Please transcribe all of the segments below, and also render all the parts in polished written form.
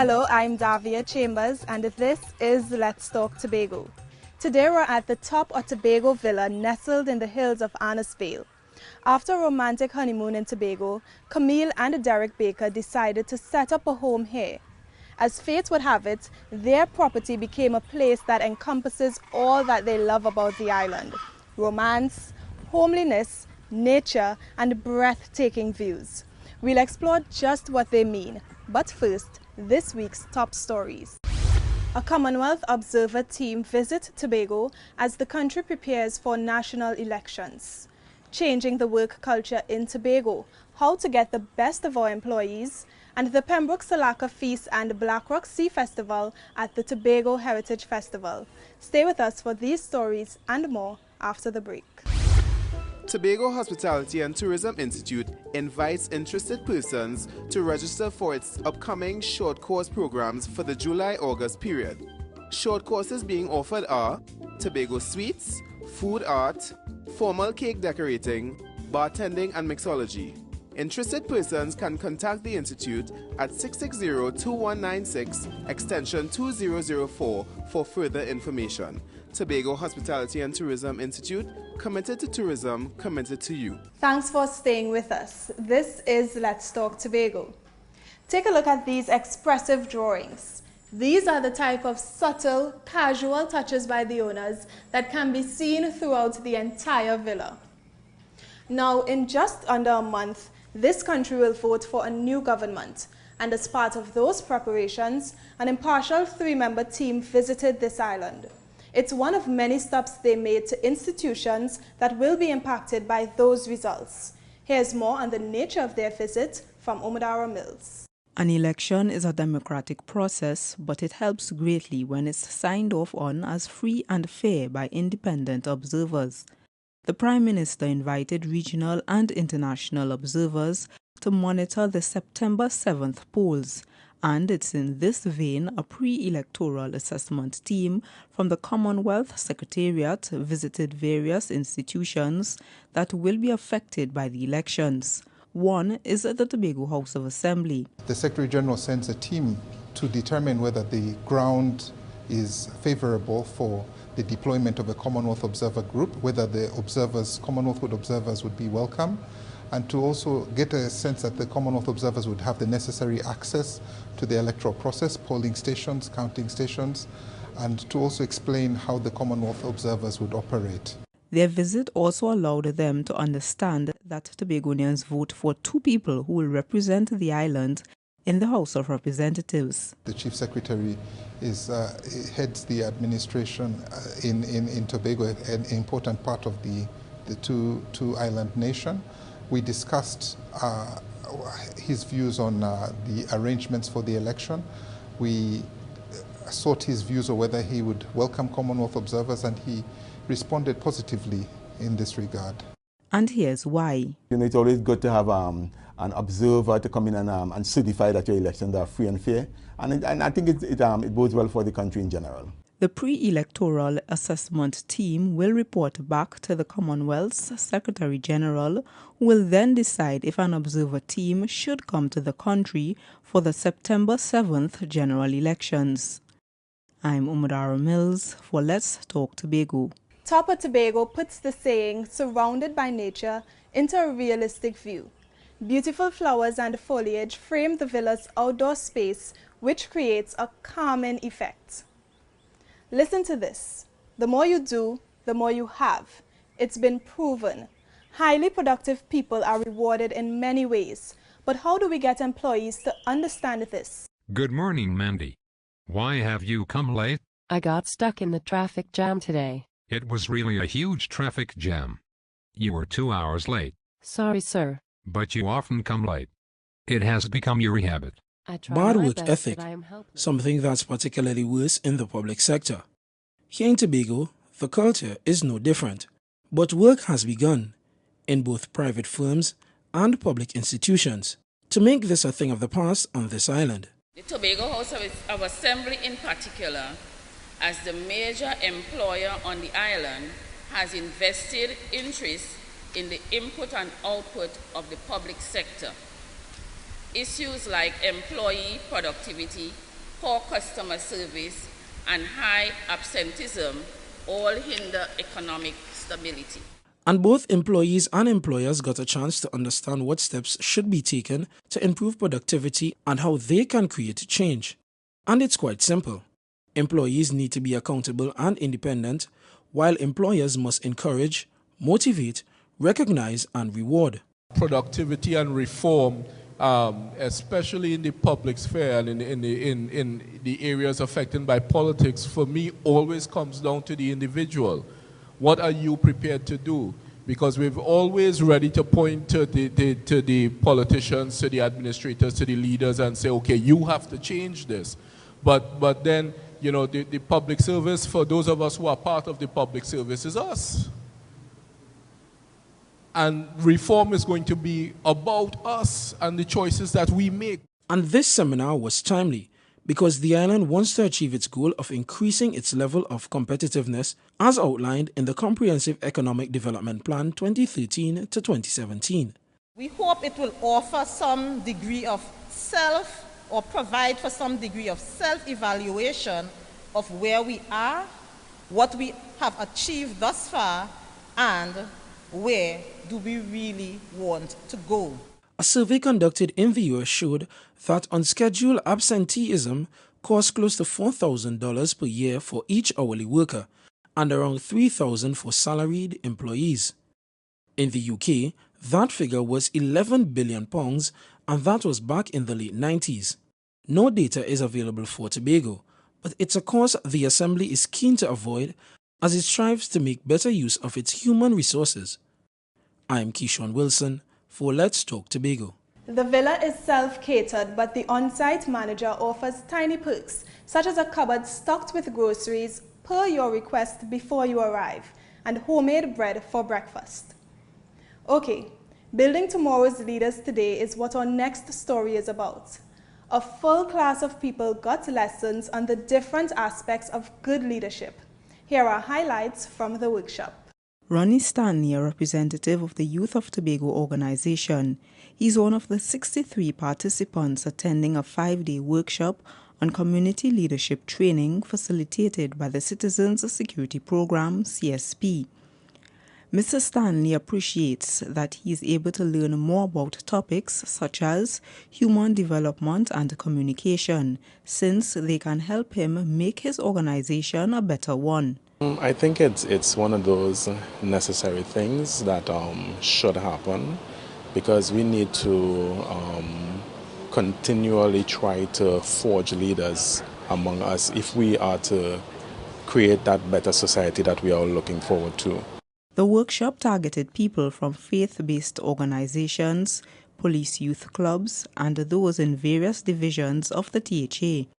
Hello, I'm Davia Chambers, and this is Let's Talk Tobago. Today we're at the top of Tobago Villa, nestled in the hills of Annisvale. After a romantic honeymoon in Tobago, Camille and Derek Baker decided to set up a home here. As fate would have it, their property became a place that encompasses all that they love about the island: romance, homeliness, nature, and breathtaking views. We'll explore just what they mean, but first, this week's top stories. A Commonwealth Observer team visits Tobago as the country prepares for national elections. Changing the work culture in Tobago, how to get the best of our employees, and the Pembroke Salaka Feast and Blackrock Sea Festival at the Tobago Heritage Festival. Stay with us for these stories and more after the break. Tobago Hospitality and Tourism Institute invites interested persons to register for its upcoming short course programs for the July-August period. Short courses being offered are Tobago Sweets, Food Art, Formal Cake Decorating, Bartending and Mixology. Interested persons can contact the Institute at 660-2196 extension 2004 for further information. Tobago Hospitality and Tourism Institute, committed to tourism, committed to you. Thanks for staying with us. This is Let's Talk Tobago. Take a look at these expressive drawings. These are the type of subtle, casual touches by the owners that can be seen throughout the entire villa. Now, in just under a month, this country will vote for a new government, and as part of those preparations, an impartial 3-member team visited this island. It's one of many stops they made to institutions that will be impacted by those results. Here's more on the nature of their visit from Omadara Mills. An election is a democratic process, but it helps greatly when it's signed off on as free and fair by independent observers. The Prime Minister invited regional and international observers to monitor the September 7th polls, and it's in this vein a pre-electoral assessment team from the Commonwealth Secretariat visited various institutions that will be affected by the elections. One is at the Tobago House of Assembly. The Secretary General sends a team to determine whether the ground is favorable for the deployment of a Commonwealth Observer Group, whether the Commonwealth observers would be welcome, and to also get a sense that the Commonwealth observers would have the necessary access to the electoral process, polling stations, counting stations, and to also explain how the Commonwealth observers would operate. Their visit also allowed them to understand that Tobagonians vote for 2 people who will represent the island in the House of Representatives. The Chief Secretary heads the administration in Tobago, an important part of the two-island nation. We discussed his views on the arrangements for the election. We sought his views on whether he would welcome Commonwealth observers, and he responded positively in this regard. And here's why. It's always good to have an observer to come in and certify that your elections are free and fair. And I think it bodes well for the country in general. The pre-electoral assessment team will report back to the Commonwealth's Secretary General, who will then decide if an observer team should come to the country for the September 7th general elections. I'm Omadara Mills for Let's Talk Tobago. Top of Tobago puts the saying, surrounded by nature, into a realistic view. Beautiful flowers and foliage frame the villa's outdoor space, which creates a calming effect. Listen to this. The more you do, the more you have. It's been proven. Highly productive people are rewarded in many ways. But how do we get employees to understand this? Good morning, Mandy. Why have you come late? I got stuck in the traffic jam today. It was really a huge traffic jam. You were 2 hours late. Sorry, sir. But you often come late. It has become your habit. Bad work ethic, something that's particularly worse in the public sector. Here in Tobago, the culture is no different, but work has begun in both private firms and public institutions to make this a thing of the past on this island. The Tobago House of Assembly in particular, as the major employer on the island, has invested interest in the input and output of the public sector. Issues like employee productivity poor customer service, and high absenteeism all hinder economic stability. And both employees and employers got a chance to understand what steps should be taken to improve productivity and how they can create change. And it's quite simple. Employees need to be accountable and independent, while employers must encourage, motivate, recognize, and reward. Productivity and reform, especially in the public sphere and in the areas affected by politics, for me always comes down to the individual. What are you prepared to do? Because we're always ready to point to the politicians, to the administrators, to the leaders and say, okay, you have to change this. But then, you know, the public service, for those of us who are part of the public service, is us. And reform is going to be about us and the choices that we make. And this seminar was timely because the island wants to achieve its goal of increasing its level of competitiveness as outlined in the Comprehensive Economic Development Plan 2013 to 2017. We hope it will offer some degree of or provide for some degree of self-evaluation of where we are, what we have achieved thus far, and where do we really want to go. A survey conducted in the US showed that unscheduled absenteeism costs close to $4,000 per year for each hourly worker and around $3,000 for salaried employees. In the UK, that figure was £11 billion, and that was back in the late 90s. No data is available for Tobago, but it's a cost the Assembly is keen to avoid as it strives to make better use of its human resources. I'm Keyshawn Wilson for Let's Talk Tobago. The villa is self-catered, but the on-site manager offers tiny perks, such as a cupboard stocked with groceries per your request before you arrive, and homemade bread for breakfast. Okay, building tomorrow's leaders today is what our next story is about. A full class of people got lessons on the different aspects of good leadership. Here are highlights from the workshop. Ronnie Stanley, a representative of the Youth of Tobago organization. He's one of the 63 participants attending a 5-day workshop on community leadership training facilitated by the Citizens Security Program, CSP. Mr. Stanley appreciates that he is able to learn more about topics such as human development and communication, since they can help him make his organization a better one. I think it's one of those necessary things that should happen, because we need to continually try to forge leaders among us if we are to create that better society that we are looking forward to. The workshop targeted people from faith-based organizations, police youth clubs, and those in various divisions of the THA.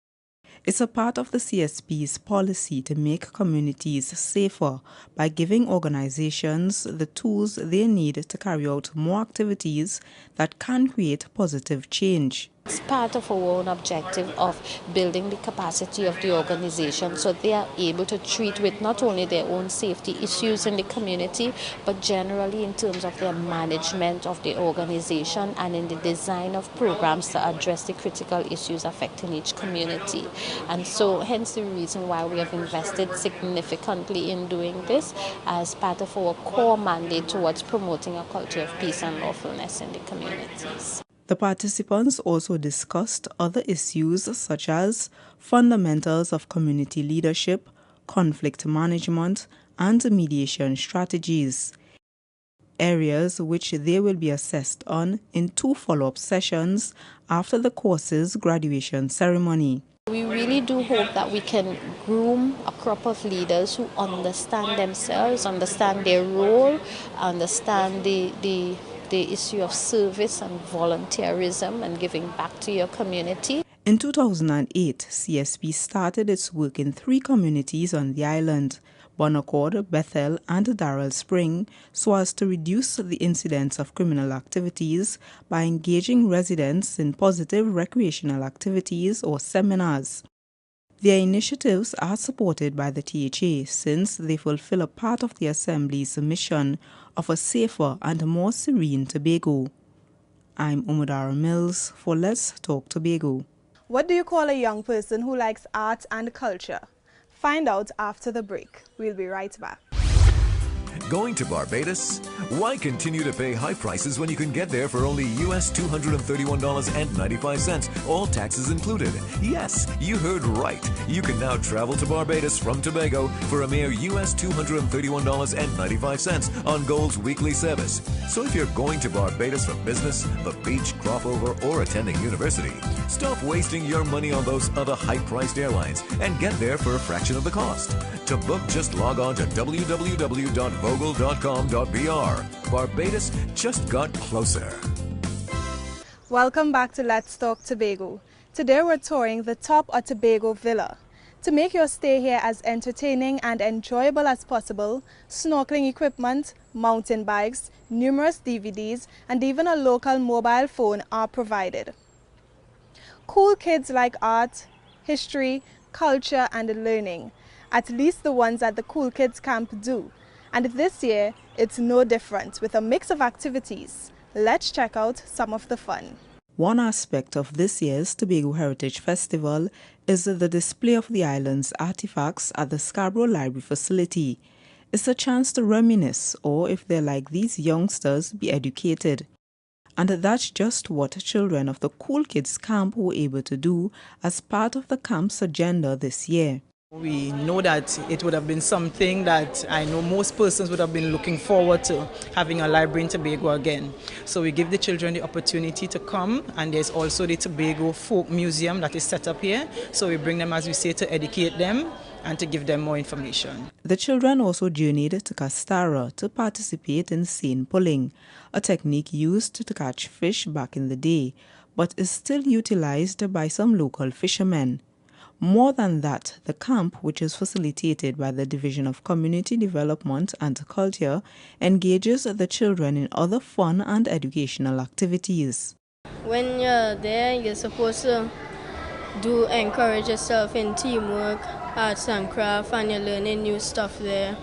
It's a part of the CSP's policy to make communities safer by giving organizations the tools they need to carry out more activities that can create positive change. It's part of our own objective of building the capacity of the organization so they are able to treat with not only their own safety issues in the community, but generally in terms of their management of the organization and in the design of programs to address the critical issues affecting each community. And so hence the reason why we have invested significantly in doing this as part of our core mandate towards promoting a culture of peace and lawfulness in the communities. The participants also discussed other issues such as fundamentals of community leadership, conflict management, and mediation strategies, areas which they will be assessed on in 2 follow-up sessions after the course's graduation ceremony. We really do hope that we can groom a crop of leaders who understand themselves, understand their role, understand the issue of service and volunteerism and giving back to your community. In 2008, CSP started its work in 3 communities on the island, Bonaccord, Bethel, and Darrell Spring, so as to reduce the incidence of criminal activities by engaging residents in positive recreational activities or seminars. Their initiatives are supported by the THA since they fulfill a part of the Assembly's mission of a safer and more serene Tobago. I'm Umudara Mills for Let's Talk Tobago. What do you call a young person who likes art and culture? Find out after the break. We'll be right back. Going to Barbados? Why continue to pay high prices when you can get there for only US $231.95, all taxes included? Yes, you heard right. You can now travel to Barbados from Tobago for a mere US $231.95 on Gold's weekly service. So if you're going to Barbados for business, the beach, crop over, or attending university, stop wasting your money on those other high-priced airlines and get there for a fraction of the cost. To book, just log on to www.vogel.com.br. Barbados just got closer. Welcome back to Let's Talk Tobago. Today we're touring the top of Tobago Villa. To make your stay here as entertaining and enjoyable as possible, snorkeling equipment, mountain bikes, numerous DVDs, and even a local mobile phone are provided. Cool kids like art, history, culture, and learning. At least the ones at the Cool Kids Camp do. And this year, it's no different with a mix of activities. Let's check out some of the fun. One aspect of this year's Tobago Heritage Festival is the display of the island's artifacts at the Scarborough Library facility. It's a chance to reminisce, or if they're like these youngsters, be educated. And that's just what children of the Cool Kids Camp were able to do as part of the camp's agenda this year. We know that it would have been something that I know most persons would have been looking forward to, having a library in Tobago again. So we give the children the opportunity to come, and there's also the Tobago Folk Museum that is set up here. So we bring them, as we say, to educate them and to give them more information. The children also journeyed to Castara to participate in seine pulling, a technique used to catch fish back in the day, but is still utilized by some local fishermen. More than that, the camp, which is facilitated by the Division of Community Development and Culture, engages the children in other fun and educational activities. When you're there, you're supposed to encourage yourself in teamwork, arts and craft, and you're learning new stuff there,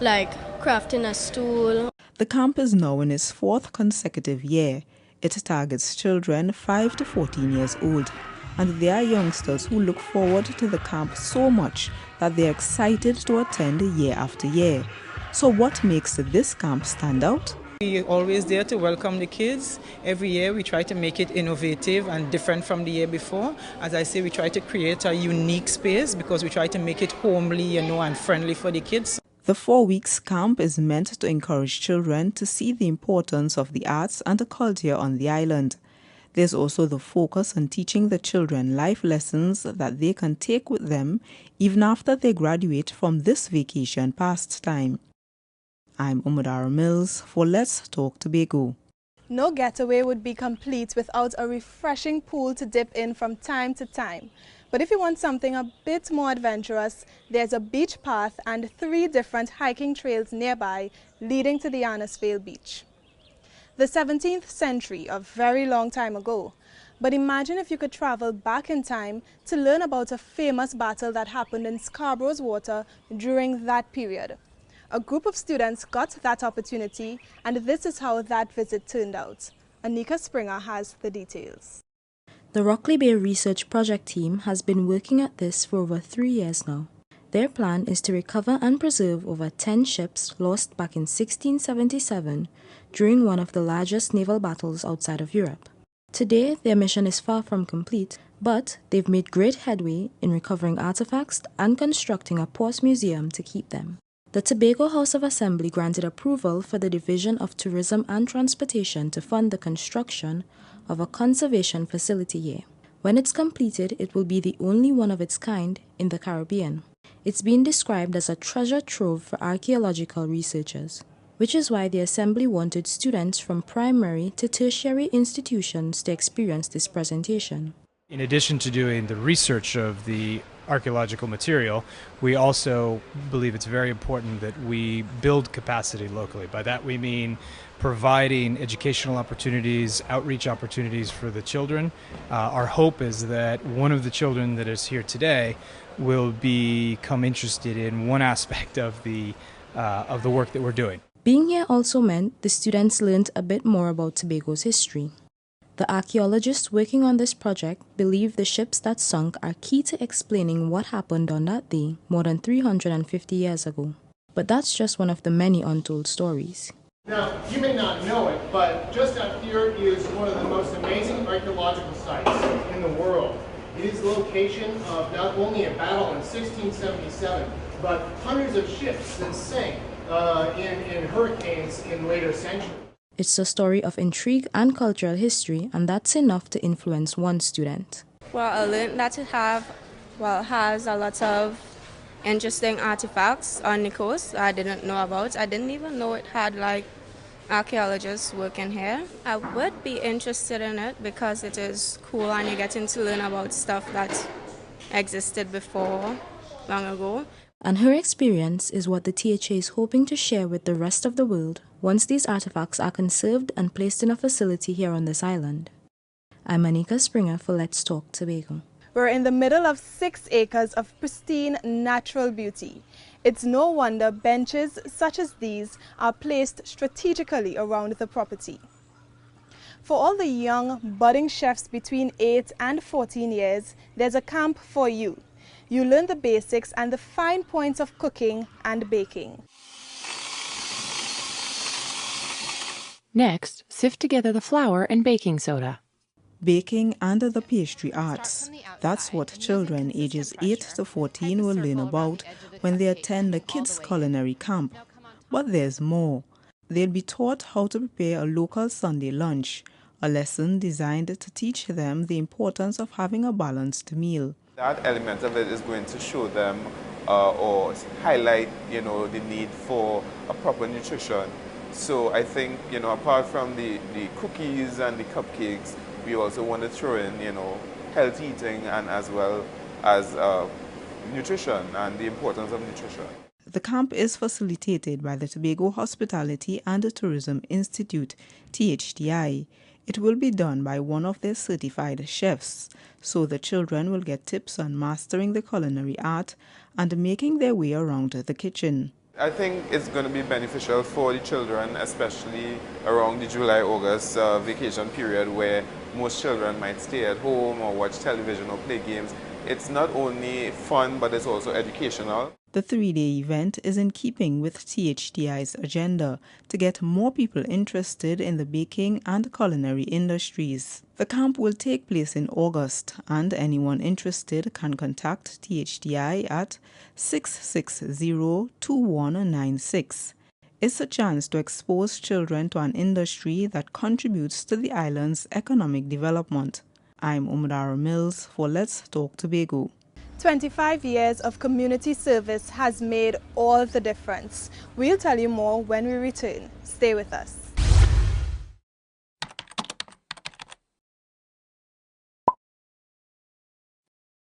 like crafting a stool. The camp is now in its 4th consecutive year. It targets children 5 to 14 years old. And there are youngsters who look forward to the camp so much that they're excited to attend year after year. So what makes this camp stand out? We're always there to welcome the kids. Every year we try to make it innovative and different from the year before. As I say, we try to create a unique space because we try to make it homely, and friendly for the kids. The 4 weeks camp is meant to encourage children to see the importance of the arts and the culture on the island. There's also the focus on teaching the children life lessons that they can take with them even after they graduate from this vacation pastime. I'm Umadara Mills for Let's Talk Tobago. No getaway would be complete without a refreshing pool to dip in from time to time. But if you want something a bit more adventurous, there's a beach path and 3 different hiking trails nearby leading to the Annisvale Beach. The 17th century, a very long time ago. But imagine if you could travel back in time to learn about a famous battle that happened in Scarborough's water during that period. A group of students got that opportunity, and this is how that visit turned out. Anika Springer has the details. The Rockley Bay Research Project team has been working at this for over 3 years now. Their plan is to recover and preserve over 10 ships lost back in 1677 during one of the largest naval battles outside of Europe. Today, their mission is far from complete, but they've made great headway in recovering artifacts and constructing a port museum to keep them. The Tobago House of Assembly granted approval for the Division of Tourism and Transportation to fund the construction of a conservation facility here. When it's completed, it will be the only one of its kind in the Caribbean. It's been described as a treasure trove for archaeological researchers, which is why the Assembly wanted students from primary to tertiary institutions to experience this presentation. In addition to doing the research of the archaeological material, we also believe it's very important that we build capacity locally. By that we mean providing educational opportunities, outreach opportunities for the children. Our hope is that one of the children that is here today will become interested in one aspect of the work that we're doing. Being here also meant the students learned a bit more about Tobago's history. The archaeologists working on this project believe the ships that sunk are key to explaining what happened on that day more than 350 years ago. But that's just one of the many untold stories. Now, you may not know it, but just out here is one of the most amazing archaeological sites in the world. It is the location of not only a battle in 1677, but hundreds of ships that sank in hurricanes in later centuries. It's a story of intrigue and cultural history, and that's enough to influence one student. Well, I learned that it has a lot of interesting artifacts on the coast I didn't know about. I didn't even know it had archaeologists working here. I would be interested in it because it is cool and you're getting to learn about stuff that existed before, long ago. And her experience is what the THA is hoping to share with the rest of the world once these artifacts are conserved and placed in a facility here on this island. I'm Anika Springer for Let's Talk Tobago. We're in the middle of 6 acres of pristine natural beauty. It's no wonder benches such as these are placed strategically around the property. For all the young, budding chefs between 8 and 14 years, there's a camp for you. You learn the basics and the fine points of cooking and baking. Next, sift together the flour and baking soda. Baking and the pastry arts. That's what children ages 8 to 14 will learn about when they attend the kids' culinary camp. But there's more. They'll be taught how to prepare a local Sunday lunch, a lesson designed to teach them the importance of having a balanced meal. That element of it is going to show them or highlight, the need for a proper nutrition. So I think, apart from the cookies and the cupcakes, we also want to throw in, healthy eating and as well as nutrition and the importance of nutrition. The camp is facilitated by the Tobago Hospitality and Tourism Institute, THTI. It will be done by one of their certified chefs, so the children will get tips on mastering the culinary art and making their way around the kitchen. I think it's going to be beneficial for the children, especially around the July-August vacation period where most children might stay at home or watch television or play games. It's not only fun, but it's also educational. The 3-day event is in keeping with THTI's agenda to get more people interested in the baking and culinary industries. The camp will take place in August, and anyone interested can contact THTI at 660-2196. It's a chance to expose children to an industry that contributes to the island's economic development. I'm Umadara Mills for Let's Talk Tobago. 25 years of community service has made all the difference. We'll tell you more when we return. Stay with us.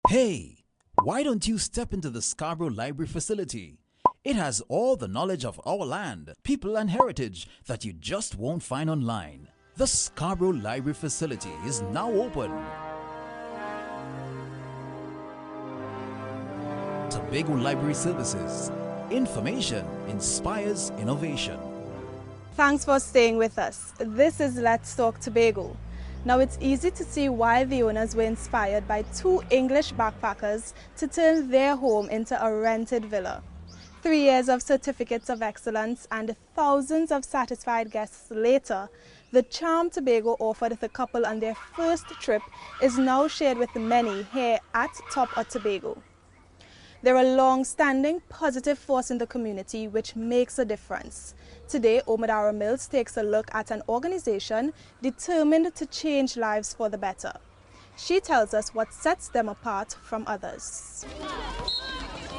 Hey, why don't you step into the Scarborough Library facility? It has all the knowledge of our land, people and heritage that you just won't find online. The Scarborough Library facility is now open. Tobago Library Services. Information inspires innovation. Thanks for staying with us. This is Let's Talk Tobago. Now it's easy to see why the owners were inspired by 2 English backpackers to turn their home into a rented villa. 3 years of certificates of excellence and thousands of satisfied guests later, the charm Tobago offered the couple on their first trip is now shared with many here at Top of Tobago. They're a long-standing positive force in the community which makes a difference. Today, Omadara Mills takes a look at an organization determined to change lives for the better. She tells us what sets them apart from others.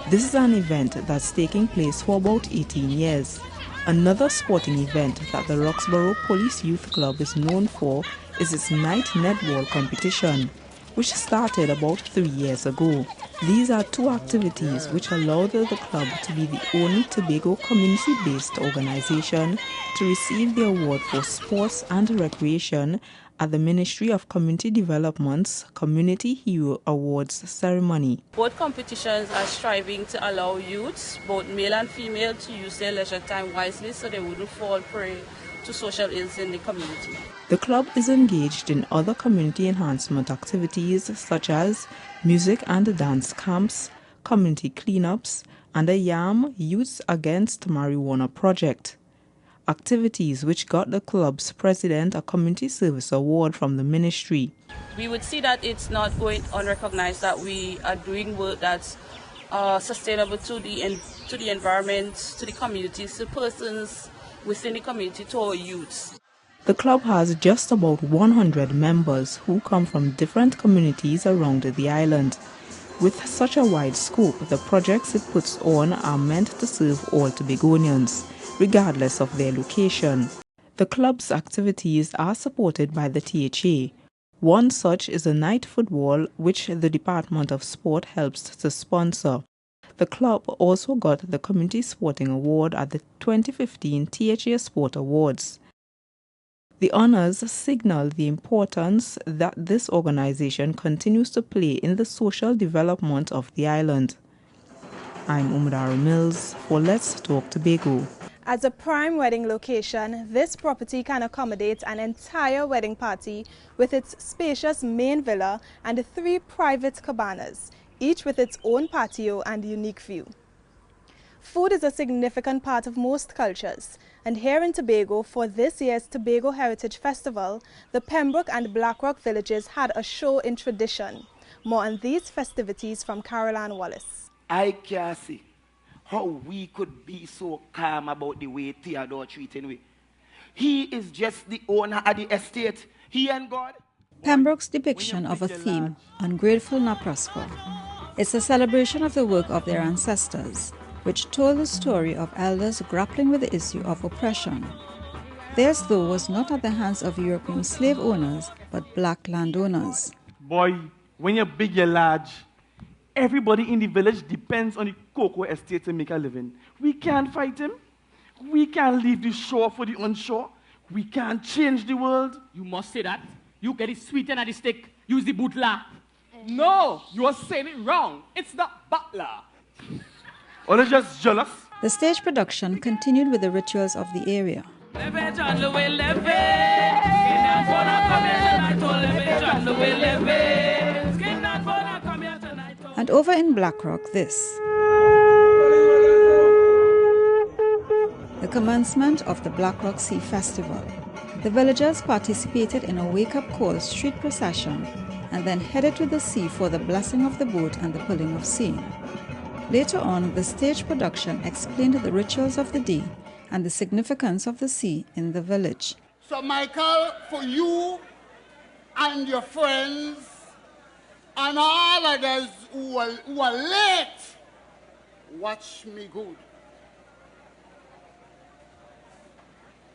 This is an event that's taking place for about 18 years. Another sporting event that the Roxborough Police Youth Club is known for is its night netball competition, which started about 3 years ago. These are 2 activities which allowed the club to be the only Tobago community-based organization to receive the award for sports and recreation at the Ministry of Community Development's Community Hero Awards ceremony. Both competitions are striving to allow youths, both male and female, to use their leisure time wisely so they wouldn't fall prey to social ills in the community. The club is engaged in other community enhancement activities such as music and dance camps, community cleanups, and a YAM Youth Against Marijuana project. Activities which got the club's president a community service award from the ministry. We would see that it's not going unrecognized that we are doing work that's sustainable to the environment, to the communities, to persons within the community, to our youths. The club has just about 100 members who come from different communities around the island. With such a wide scope, the projects it puts on are meant to serve all Tobagonians, regardless of their location. The club's activities are supported by the THA. One such is a night football, which the Department of Sport helps to sponsor. The club also got the Community Sporting Award at the 2015 THA Sport Awards. The honors signal the importance that this organization continues to play in the social development of the island. I'm Umudara Mills for Let's Talk Tobago. As a prime wedding location, this property can accommodate an entire wedding party with its spacious main villa and 3 private cabanas, each with its own patio and unique view. Food is a significant part of most cultures, and here in Tobago, for this year's Tobago Heritage Festival, the Pembroke and Blackrock villages had a show in tradition. More on these festivities from Caroline Wallace. I can't see how we could be so calm about the way Theodore treating we. He is just the owner of the estate. He and God. Pembroke's depiction of a theme, ungrateful nor prosper, is a celebration of the work of their ancestors, which told the story of elders grappling with the issue of oppression. Theirs, though, was not at the hands of European slave owners, but black landowners. Boy, when you're big, you're large. Everybody in the village depends on the cocoa estate to make a living. We can't fight him. We can't leave the shore for the onshore. We can't change the world. You must say that. You get it sweetened at the stick. Use the butler. No, you are saying it wrong. It's the butler. Or they're just jealous. The stage production continued with the rituals of the area. And over in Blackrock, this. The commencement of the Blackrock Sea Festival. The villagers participated in a wake-up call street procession and then headed to the sea for the blessing of the boat and the pulling of sea. Later on, the stage production explained the rituals of the day and the significance of the sea in the village. So, Michael, for you and your friends and all others who are late, watch me good.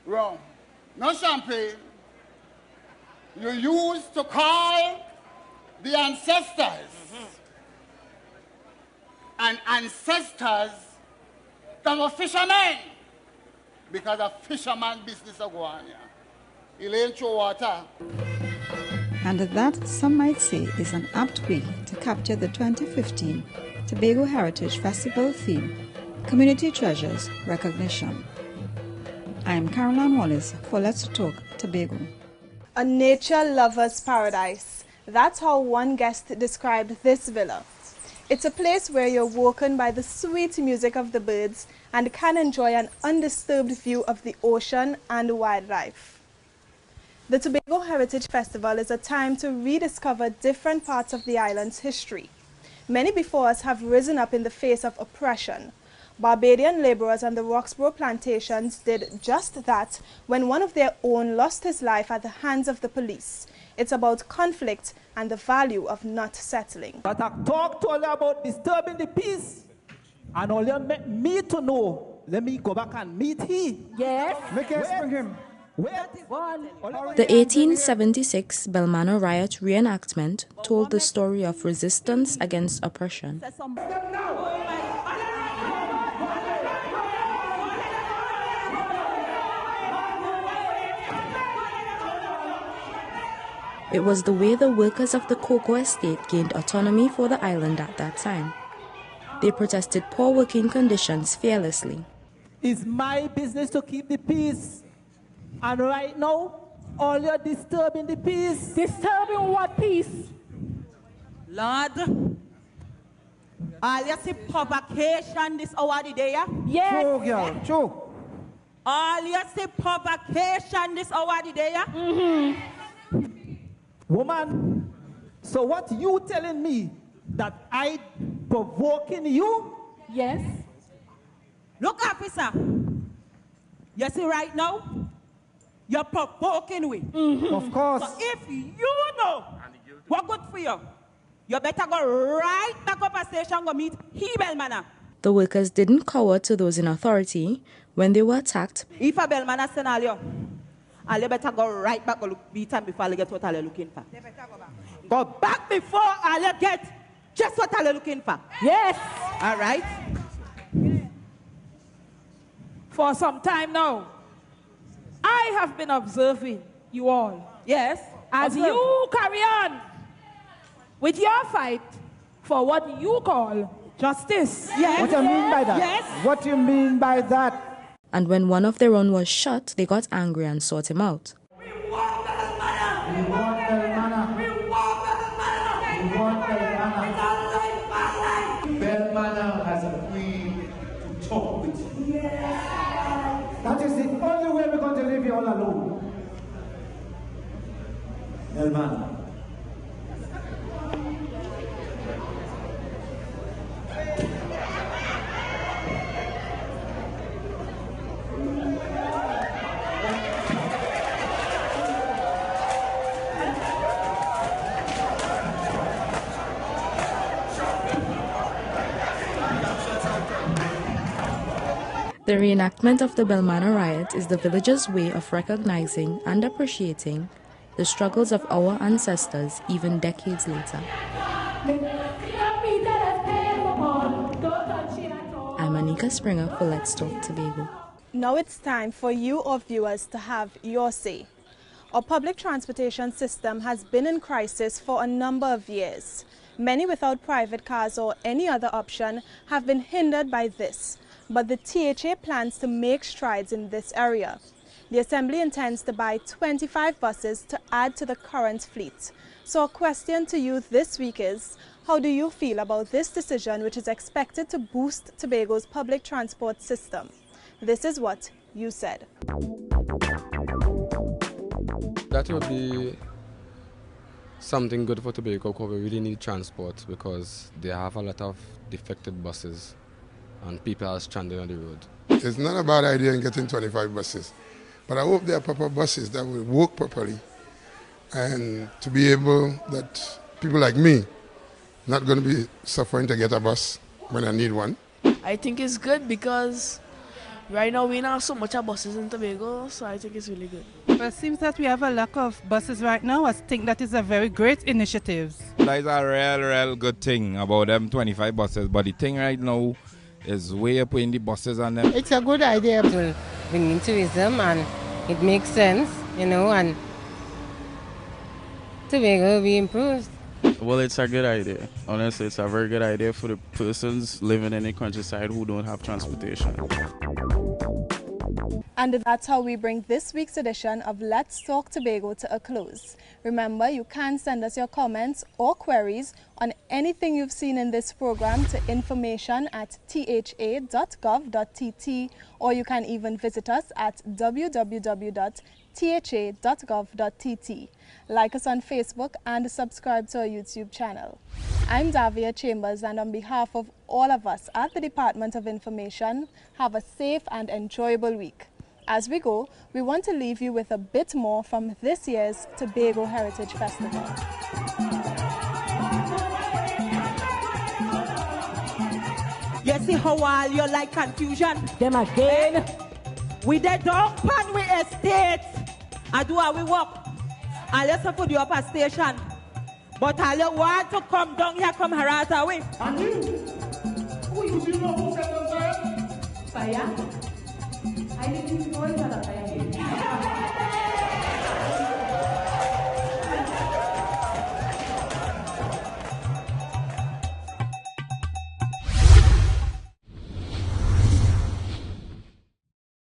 Rum, no champagne. You used to call the ancestors. And ancestors, them were fishermen. Because a fisherman business are going here. He ain't through water. And that, some might say, is an apt way to capture the 2015 Tobago Heritage Festival theme, Community Treasures Recognition. I am Caroline Wallace for Let's Talk Tobago. A nature lover's paradise. That's how one guest described this villa. It's a place where you're woken by the sweet music of the birds and can enjoy an undisturbed view of the ocean and wildlife. The Tobago Heritage Festival is a time to rediscover different parts of the island's history. Many before us have risen up in the face of oppression. Barbadian laborers on the Roxborough plantations did just that when one of their own lost his life at the hands of the police. It's about conflict and the value of not settling. But I talked to you about disturbing the peace. And all you make me to know, let me go back and meet he. Yes. Make us bring him. The 1876 Belmano riot reenactment told the story of resistance against oppression. It was the way the workers of the cocoa estate gained autonomy for the island at that time. They protested poor working conditions fearlessly. It's my business to keep the peace. And right now, all you're disturbing the peace. Disturbing what peace? Lord, all you see provocation this hour of the day, yeah? Yes. True, girl, true. All you see provocation this hour of the day, yeah? Woman, so what you telling me that I provoking you? Yes. Look, officer. You see right now, you're provoking me. Of course. So if you know what good for you, you better go right back up a station go meet Bellmana. The workers didn't cower to those in authority when they were attacked. If a Bellmana send all you better go right back go look beat him before you get what you're looking for. Go back before all you get just what you're looking for. Yes. All right. For some time now, I have been observing you all. Yes. As you carry on with your fight for what you call justice. Yes. What do you mean by that? Yes. What do you mean by that? And when one of their own was shot, they got angry and sought him out. We want Bellmana. Bellmana has agreed to talk with you. That is the only way we're going to leave you all alone. Bellmana. The reenactment of the Bellmana riot is the villagers' way of recognizing and appreciating the struggles of our ancestors even decades later. I'm Anika Springer for Let's Talk Tobago. Now it's time for you, our viewers, to have your say. Our public transportation system has been in crisis for a number of years. Many without private cars or any other option have been hindered by this. But the THA plans to make strides in this area. The Assembly intends to buy 25 buses to add to the current fleet. So a question to you this week is, how do you feel about this decision, which is expected to boost Tobago's public transport system? This is what you said. That would be something good for Tobago because we really need transport because they have a lot of defected buses and people are stranded on the road. It's not a bad idea in getting 25 buses, but I hope there are proper buses that will work properly and to be able that people like me not going to be suffering to get a bus when I need one. I think it's good because right now we don't have so much of buses in Tobago, so I think it's really good. Well, it seems that we have a lack of buses right now. I think that is a very great initiative. That is a real good thing about them 25 buses, but the thing right now is way up in the buses on them. It's a good idea to bring in tourism and it makes sense, you know, and Tobago will be improved. Well, it's a good idea. Honestly, it's a very good idea for the persons living in the countryside who don't have transportation. And that's how we bring this week's edition of Let's Talk Tobago to a close. Remember, you can send us your comments or queries on anything you've seen in this program to information@tha.gov.tt, or you can even visit us at www.tha.gov.tt. Like us on Facebook and subscribe to our YouTube channel. I'm Davia Chambers, and on behalf of all of us at the Department of Information, have a safe and enjoyable week. As we go, we want to leave you with a bit more from this year's Tobago Heritage Festival. You see how all you like confusion? Them again? We the dog pan we estate. I do how we walk. And let's put you up a station. But all you want to come down here, come harass away. And you? Who you know who said those words? Fire? I didn't know it was a fire.